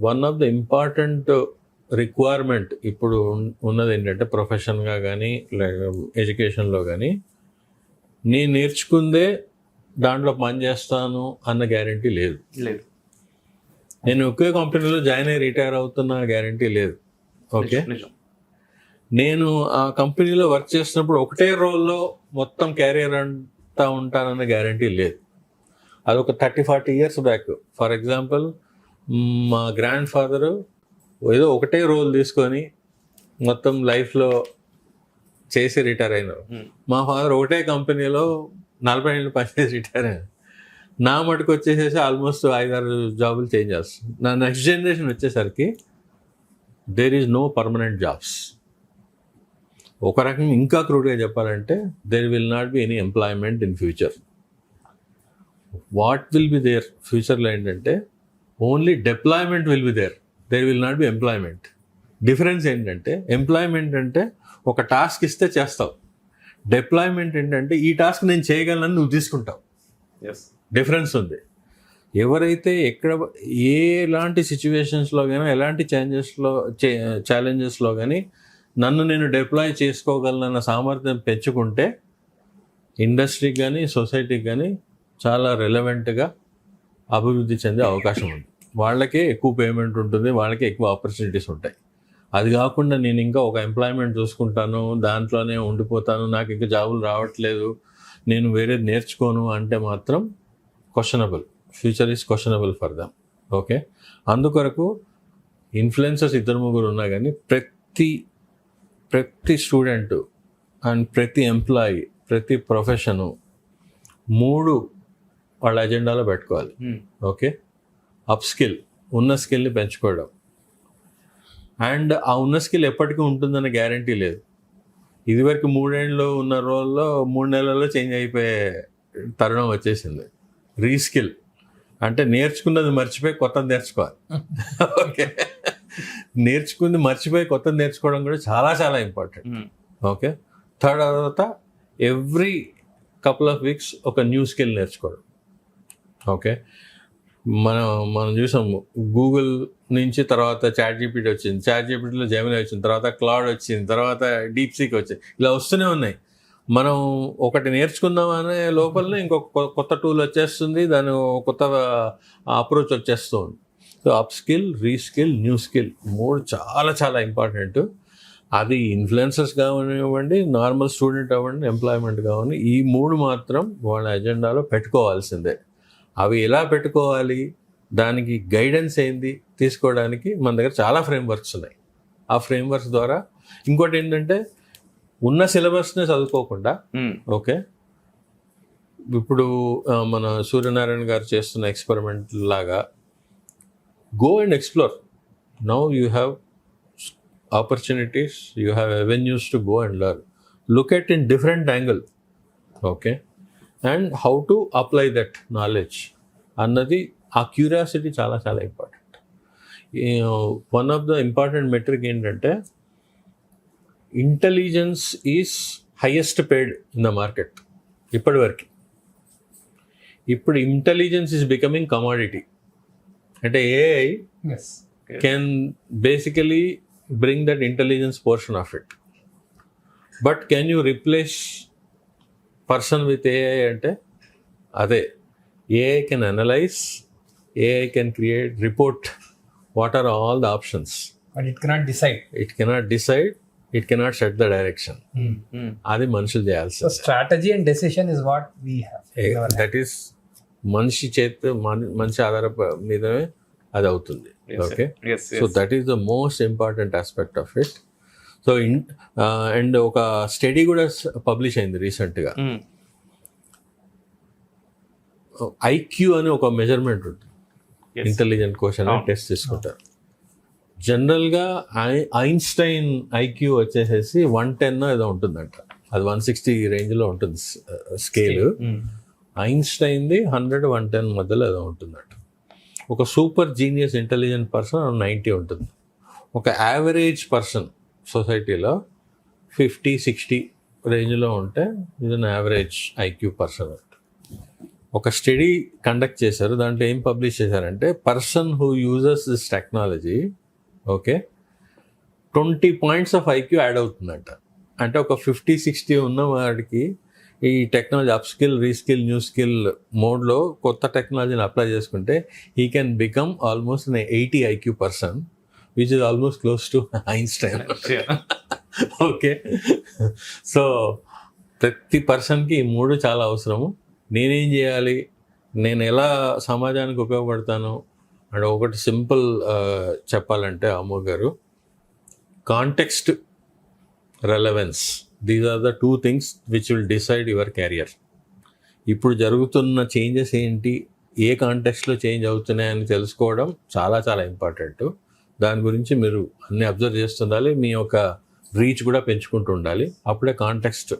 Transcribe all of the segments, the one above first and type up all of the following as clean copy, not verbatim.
One of the important requirement ఇప్పుడు ఉన్నది ఏంటంటే ప్రొఫెషన్గా కానీ లేక ఎడ్యుకేషన్లో కానీ నేను నేర్చుకుందే దాంట్లో పని చేస్తాను అన్న గ్యారంటీ లేదు. నేను ఒకే కంపెనీలో జాయిన్ అయ్యి రిటైర్ అవుతున్న గ్యారంటీ లేదు. ఓకే, నేను ఆ కంపెనీలో వర్క్ చేసినప్పుడు ఒకటే రోల్లో మొత్తం క్యారియర్ అంతా ఉంటానన్న గ్యారంటీ లేదు. అదొక 30-40 years బ్యాక్. ఫర్ ఎగ్జాంపుల్, మా గ్రాండ్ ఫాదరు ఏదో ఒకటే రోల్ తీసుకొని మొత్తం లైఫ్లో చేసి రిటైర్ అయినారు. మా ఫాదర్ ఒకటే కంపెనీలో 40 ఏళ్ళు పనిచేసి రిటైర్ అయినారు. నా మటుకు వచ్చేసేసి ఆల్మోస్ట్ 5-6 జాబులు చేంజ్ చేస్తుంది. నా నెక్స్ట్ జనరేషన్ వచ్చేసరికి there is no permanent jobs. ఒక రకంగా ఇంకా క్రూడ్గా చెప్పాలంటే there will not be any employment in future. What will be there ఫ్యూచర్లో ఏంటంటే only deployment will be there will not be employment. Difference ఏంటంటే ఎంప్లాయ్మెంట్ అంటే ఒక టాస్క్ ఇస్తే చేస్తావు, డిప్లాయ్మెంట్ ఏంటంటే ఈ టాస్క్ నేను చేయగలనని నువ్వు తీసుకుంటావు. డిఫరెన్స్ ఉంది. ఎవరైతే ఎక్కడ ఎలాంటి సిచ్యువేషన్స్లో కానీ ఎలాంటి ఛాలెంజెస్లో కానీ నన్ను నేను డిప్లాయ్ చేసుకోగలనన్న సామర్థ్యం పెంచుకుంటే ఇండస్ట్రీకి కానీ సొసైటీకి కానీ చాలా రెలవెంట్గా అభివృద్ధి చెందే అవకాశం ఉంది. వాళ్ళకే ఎక్కువ పేమెంట్ ఉంటుంది, వాళ్ళకే ఎక్కువ ఆపర్చునిటీస్ ఉంటాయి. అది కాకుండా నేను ఇంకా ఒక ఎంప్లాయ్మెంట్ చూసుకుంటాను, దాంట్లోనే ఉండిపోతాను, నాకు ఇంకా జాబులు రావట్లేదు, నేను వేరేది నేర్చుకోను అంటే మాత్రం questionable. Future is questionable for them. Okay, అందుకొరకు ఇన్ఫ్లుయెన్సర్స్ 2-3 ఉన్నా కానీ ప్రతి స్టూడెంట్ అండ్ ప్రతి ఎంప్లాయీ, ప్రతి ప్రొఫెషను 3 వాళ్ళ అజెండాలో పెట్టుకోవాలి. ఓకే, అప్ స్కిల్, ఉన్న స్కిల్ని పెంచుకోవడం. అండ్ ఆ ఉన్న స్కిల్ ఎప్పటికీ ఉంటుందన్న గ్యారంటీ లేదు. ఇదివరకు 3 ఏళ్ళు ఉన్న రోల్లో 3 నెలల్లో చేంజ్ అయిపోయే తరుణం వచ్చేసింది. రీస్కిల్ అంటే నేర్చుకున్నది మర్చిపోయి కొత్తది నేర్చుకోవాలి. ఓకే, నేర్చుకుంది మర్చిపోయి కొత్తది నేర్చుకోవడం కూడా చాలా చాలా ఇంపార్టెంట్. ఓకే, తర్వాత ఎవ్రీ కపుల్ ఆఫ్ వీక్స్ ఒక న్యూ స్కిల్ నేర్చుకోవడం. ఓకే, మనం చూసాము గూగుల్ నుంచి తర్వాత ChatGPT వచ్చింది, ChatGPTలో జెమినీ వచ్చింది, తర్వాత క్లౌడ్ వచ్చింది, తర్వాత డీప్సీక్ వచ్చింది. ఇలా వస్తూనే ఉన్నాయి. మనం ఒకటి నేర్చుకుందామనే లోపలనే ఇంకొక కొత్త టూల్ వచ్చేస్తుంది, దాని కొత్త అప్రోచ్ వచ్చేస్తుంది. So up skill, reskill, new skill 3 చాలా చాలా ఇంపార్టెంట్. అది ఇన్ఫ్లుయెన్సర్స్ కానివ్వండి, నార్మల్ స్టూడెంట్ అవ్వండి, ఎంప్లాయ్మెంట్ కావండి, ఈ 3 మాత్రం వాళ్ళ ఎజెండాలో పెట్టుకోవాల్సిందే. అవి ఎలా పెట్టుకోవాలి, దానికి గైడెన్స్ ఏంది తీసుకోవడానికి మన దగ్గర చాలా ఫ్రేమ్వర్క్స్ ఉన్నాయి. ఆ ఫ్రేమ్వర్క్స్ ద్వారా ఇంకోటి ఏంటంటే ఉన్న సిలబస్నే చదువుకోకుండా, ఓకే, ఇప్పుడు మన సూర్యనారాయణ గారు చేస్తున్న ఎక్స్పెరిమెంట్ లాగా go and explore. Now you have opportunities, you have avenues to go and learn. Look at in different angle. Okay, and how to apply that knowledge అన్నది, ఆ క్యూరియాసిటీ చాలా చాలా important. One of the important metric ఏంటంటే intelligence is highest paid in the market ఇప్పటివరకు. ఇప్పుడు intelligence is becoming commodity. అంటే AI can basically bring that intelligence portion of it. But can you replace person with AI అంటే అదే. AI can analyse, AI can create report what are all the options, but it cannot decide, it cannot set the direction. అది మనుషులు చేయాల్సి. Strategy and decision is what we have. That is మనిషి మనిషి ఆధార మీదనే అది అవుతుంది. Okay, so that is the most important aspect of it. So and ఒక స్టడీ కూడా పబ్లిష్ అయింది రీసెంట్గా. IQ అని ఒక మెజర్మెంట్ ఉంటుంది, ఇంటెలిజెంట్ క్వశ్చన్ టెస్ట్ తీసుకుంటారు. జనరల్గా ఐన్స్టైన్ IQ వచ్చేసేసి 110 ఏదో ఉంటుందంట. అది 160 రేంజ్లో ఉంటుంది స్కేల్. ఐన్స్టైన్ది 100-110 మధ్యలో ఏదో ఉంటుందంట. ఒక సూపర్ జీనియస్ ఇంటెలిజెంట్ పర్సన్ 90 ఉంటుంది. ఒక యావరేజ్ పర్సన్ సొసైటీలో 50-60 రేంజ్లో ఉంటే ఇది యావరేజ్ IQ పర్సన్. ఒక స్టడీ కండక్ట్ చేశారు. దాంట్లో ఏం పబ్లిష్ చేశారంటే person who uses this technology okay 20 points of IQ add అవుతుందంట. అంటే ఒక 50-60 ఉన్న వాడికి ఈ technology upskill, reskill, new skill మోడ్లో కొత్త టెక్నాలజీని అప్లై చేసుకుంటే he can become almost 80 IQ person which is almost close to Einstein. Okay, so ప్రతి పర్సన్కి ఈ మూడు చాలా అవసరము. నేనేం చేయాలి, నేను ఎలా సమాజానికి ఉపయోగపడతాను అంటే ఒకటి సింపుల్ చెప్పాలంటే అమోఘ్ గారు, context, relevance, these are the 2 things which will decide your career. ఇప్పుడు జరుగుతున్న చేంజెస్ ఏంటి, ఏ కాంటెక్స్ట్లో చేంజ్ అవుతున్నాయని తెలుసుకోవడం చాలా చాలా ఇంపార్టెంట్. దాని గురించి మీరు అన్నీ అబ్జర్వ్ చేస్తుండాలి, మీ యొక్క రీచ్ కూడా పెంచుకుంటూ ఉండాలి. అప్పుడే కాంటెక్స్ట్,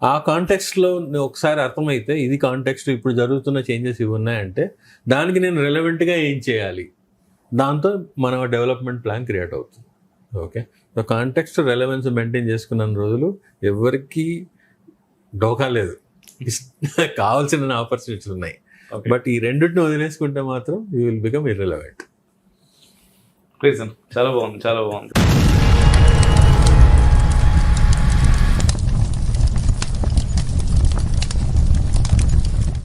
ఆ కాంటెక్స్ట్లో ఒకసారి అర్థమైతే ఇది కాంటెక్స్ట్, ఇప్పుడు జరుగుతున్న చేంజెస్ ఇవి ఉన్నాయంటే దానికి నేను రెలవెంట్గా ఏం చేయాలి, దాంతో మన డెవలప్మెంట్ ప్లాన్ క్రియేట్ అవుతుంది. Okay, so context, relevance maintain చేసుకున్న రోజులు ఎవరికి డోకా లేదు, కావాల్సిన ఆపర్చునిటీస్ ఉన్నాయి. బట్ ఈ రెండింటిని వదిలేసుకుంటే మాత్రం యూ విల్ బికమ్ ఇర్రెలవెంట్. చాలా బాగుంది, చాలా బాగుంది.